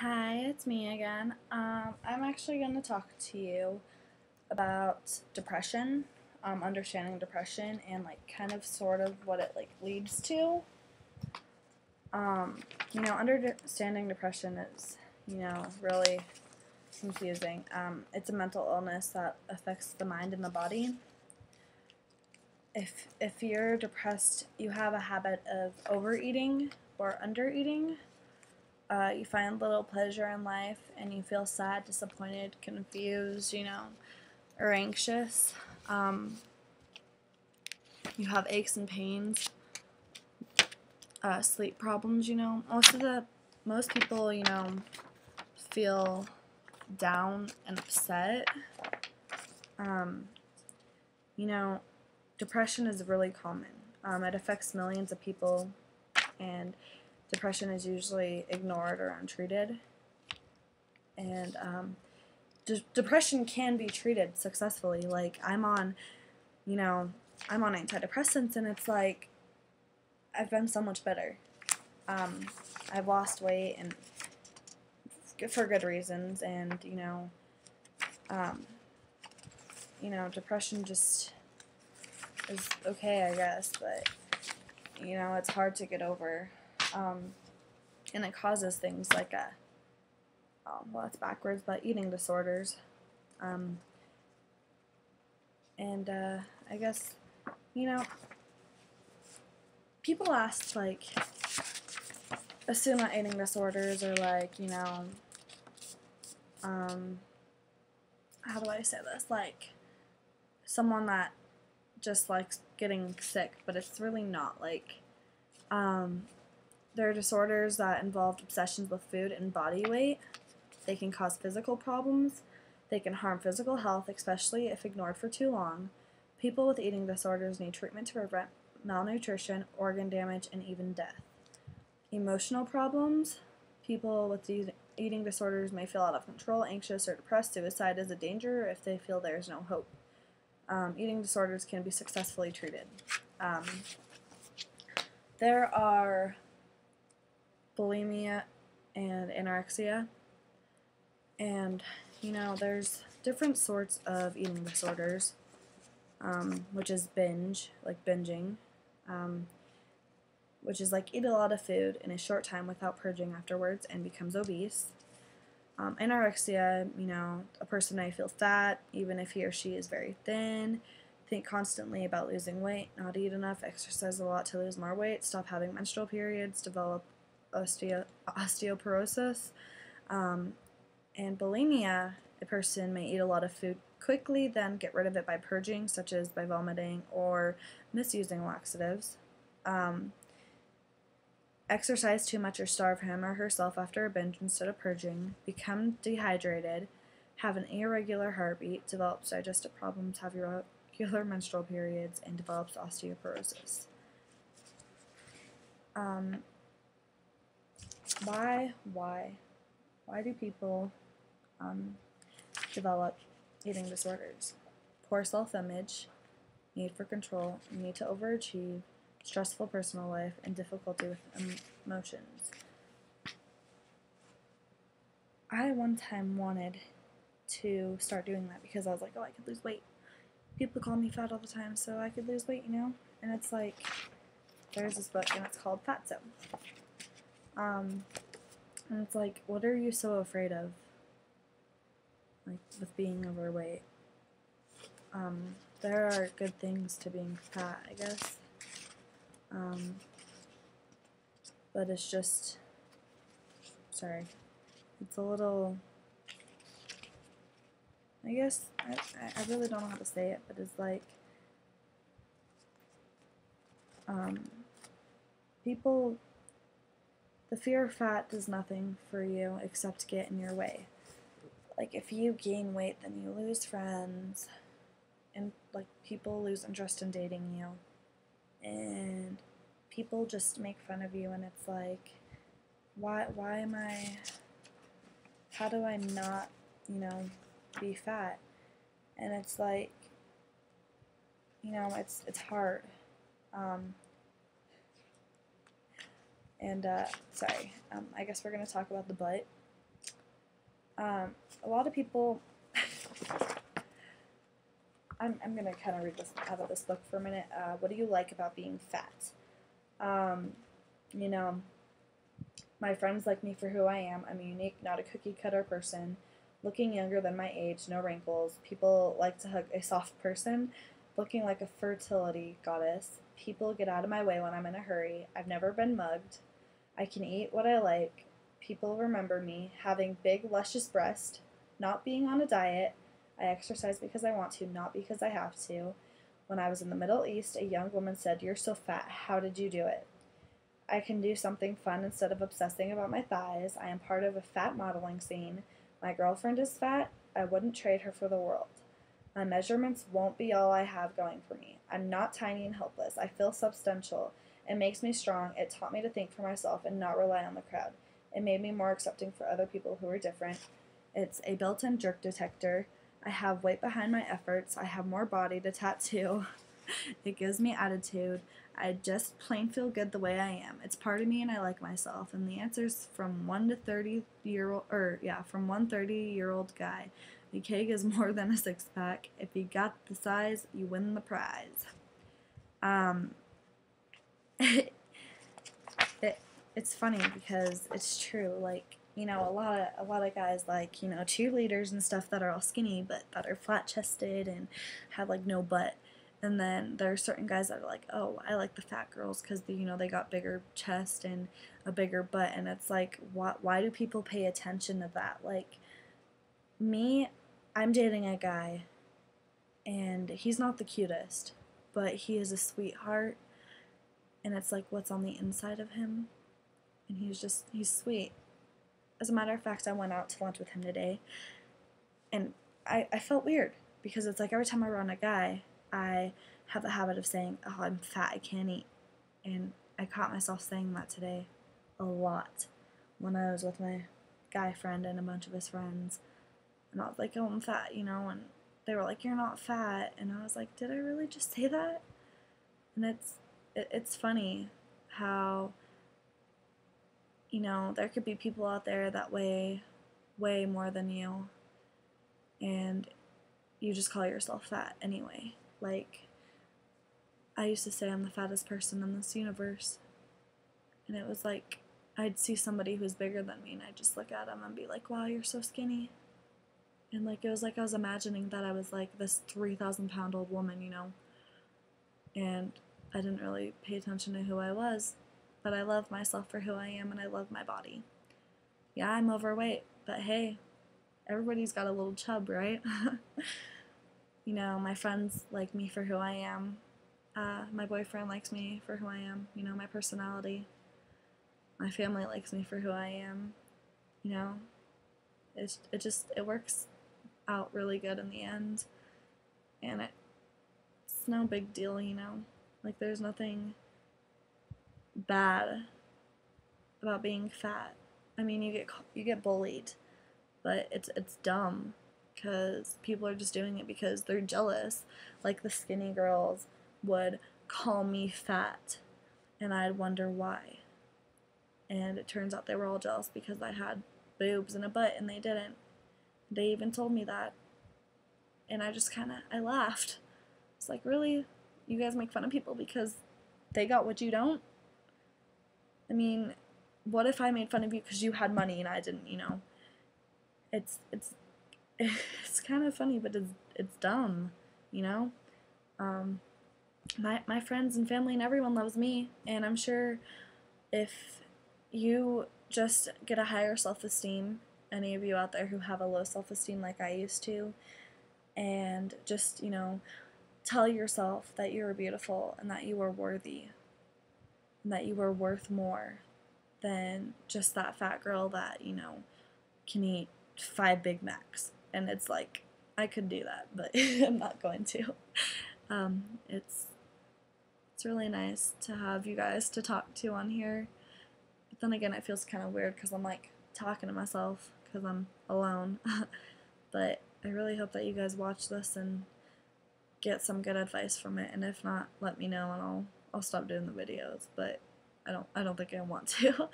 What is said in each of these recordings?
Hi, it's me again. I'm actually going to talk to you about depression, understanding depression, and like kind of sort of what it like leads to. Um, Understanding depression is really confusing. It's a mental illness that affects the mind and the body. If you're depressed, you have a habit of overeating or undereating. You find little pleasure in life and you feel sad, disappointed, confused, or anxious. Um, you have aches and pains, sleep problems. Most people, feel down and upset. Um, you know, Depression is really common. It affects millions of people, and depression is usually ignored or untreated. And depression can be treated successfully. Like you know, I'm on antidepressants, and it's like I've been so much better. Um, I've lost weight and for good reasons, and um, depression just is okay, I guess, but it's hard to get over, and it causes things like well, that's backwards, but eating disorders, um, and I guess you know people ask like assume that eating disorders are like um, how do I say this? Like someone that just likes getting sick, but it's really not. Um, there are disorders that involve obsessions with food and body weight. They can cause physical problems. They can harm physical health, especially if ignored for too long. People with eating disorders need treatment to prevent malnutrition, organ damage, and even death. Emotional problems. People with eating disorders may feel out of control, anxious, or depressed. Suicide is a danger if they feel there is no hope. Eating disorders can be successfully treated. Um, there are bulimia and anorexia, and there's different sorts of eating disorders, which is binging, um, which is like eat a lot of food in a short time without purging afterwards and becomes obese. Anorexia, a person may feel fat even if he or she is very thin, think constantly about losing weight, not eat enough, exercise a lot to lose more weight, stop having menstrual periods, develop osteoporosis. Um, and bulimia, a person may eat a lot of food quickly, then get rid of it by purging, such as by vomiting or misusing laxatives. Um, Exercise too much or starve him or herself after a binge instead of purging, become dehydrated, have an irregular heartbeat, develops digestive problems, have irregular menstrual periods, and develops osteoporosis. Um, why do people develop eating disorders? Poor self-image, need for control, need to overachieve, stressful personal life, and difficulty with emotions. I one time wanted to start doing that because I was like, oh, I could lose weight. People call me fat all the time, so I could lose weight. And it's like, there's this book, and it's called Fatso. And it's like, what are you so afraid of? Like, with being overweight. There are good things to being fat, I guess. But it's just, sorry, it's a little, I guess, I really don't know how to say it, but it's like, people, the fear of fat does nothing for you except get in your way. Like, if you gain weight, then you lose friends, and, like, people lose interest in dating you, and people just make fun of you, and it's like, why am I, how do I not, be fat? And it's like, it's hard. And, sorry, I guess we're going to talk about the butt. A lot of people, I'm gonna kind of read this out of this book for a minute. What do you like about being fat? You know, my friends like me for who I am. I'm a unique, not a cookie cutter person. Looking younger than my age, no wrinkles. People like to hug a soft person. Looking like a fertility goddess. People get out of my way when I'm in a hurry. I've never been mugged. I can eat what I like. People remember me. Having big, luscious breasts. Not being on a diet. I exercise because I want to, not because I have to. When I was in the Middle East, a young woman said, "You're so fat. How did you do it?" I can do something fun instead of obsessing about my thighs. I am part of a fat modeling scene. My girlfriend is fat. I wouldn't trade her for the world. My measurements won't be all I have going for me. I'm not tiny and helpless. I feel substantial. It makes me strong. It taught me to think for myself and not rely on the crowd. It made me more accepting for other people who are different. It's a built-in jerk detector. I have weight behind my efforts. I have more body to tattoo. It gives me attitude. I just plain feel good the way I am. It's part of me and I like myself. And the answer's from 1 30-year-old guy. The cake is more than a six pack. If you got the size, you win the prize. It, it's funny because it's true. Like, you know, a lot of guys like, you know, cheerleaders and stuff that are all skinny but that are flat chested and have like no butt. And then there are certain guys that are like, oh, I like the fat girls because, you know, they got bigger chest and a bigger butt. And it's like, why do people pay attention to that? Like, me, I'm dating a guy, and he's not the cutest, but he is a sweetheart. And it's like, what's on the inside of him? And he's sweet. As a matter of fact, I went out to lunch with him today, and I felt weird because it's like every time I run a guy, I have the habit of saying, oh, I'm fat, I can't eat. And I caught myself saying that today a lot when I was with my guy friend and a bunch of his friends. And I was like, oh, I'm fat, you know, and they were like, you're not fat. And I was like, did I really just say that? And it's funny how, you know, there could be people out there that weigh way more than you, and you just call yourself fat anyway. Like, I used to say I'm the fattest person in this universe, and it was like I'd see somebody who's bigger than me, and I'd just look at them and be like, wow, you're so skinny. And like, it was like I was imagining that I was like this 3,000-pound old woman, you know, and I didn't really pay attention to who I was, but I love myself for who I am, and I love my body. Yeah, I'm overweight, but hey, everybody's got a little chub, right? You know, my friends like me for who I am. My boyfriend likes me for who I am, you know, my personality. My family likes me for who I am, you know. It works out really good in the end, and it's no big deal, you know. Like, there's nothing bad about being fat. I mean, you get bullied, but it's dumb because people are just doing it because they're jealous. Like, the skinny girls would call me fat, and I'd wonder why. And it turns out they were all jealous because I had boobs and a butt, and they didn't. They even told me that, and I laughed. It's like, really? You guys make fun of people because they got what you don't? I mean, what if I made fun of you because you had money and I didn't, you know? It's it's kind of funny, but it's dumb, you know? My friends and family and everyone loves me, and I'm sure if you just get a higher self-esteem, any of you out there who have a low self-esteem like I used to, and just, you know, tell yourself that you are beautiful and that you are worthy and that you are worth more than just that fat girl that, you know, can eat 5 Big Macs. And it's like, I could do that, but I'm not going to. It's really nice to have you guys to talk to on here. But then again, it feels kind of weird because I'm like talking to myself because I'm alone. But I really hope that you guys watch this and get some good advice from it. And if not, let me know and I'll stop doing the videos. But I don't think I want to.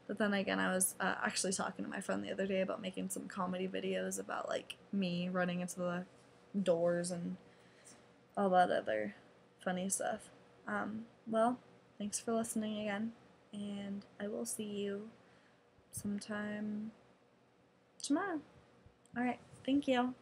But then again, I was actually talking to my friend the other day about making some comedy videos about like me running into the doors and all that other funny stuff. Well, thanks for listening again, and I will see you sometime tomorrow. Alright, thank you.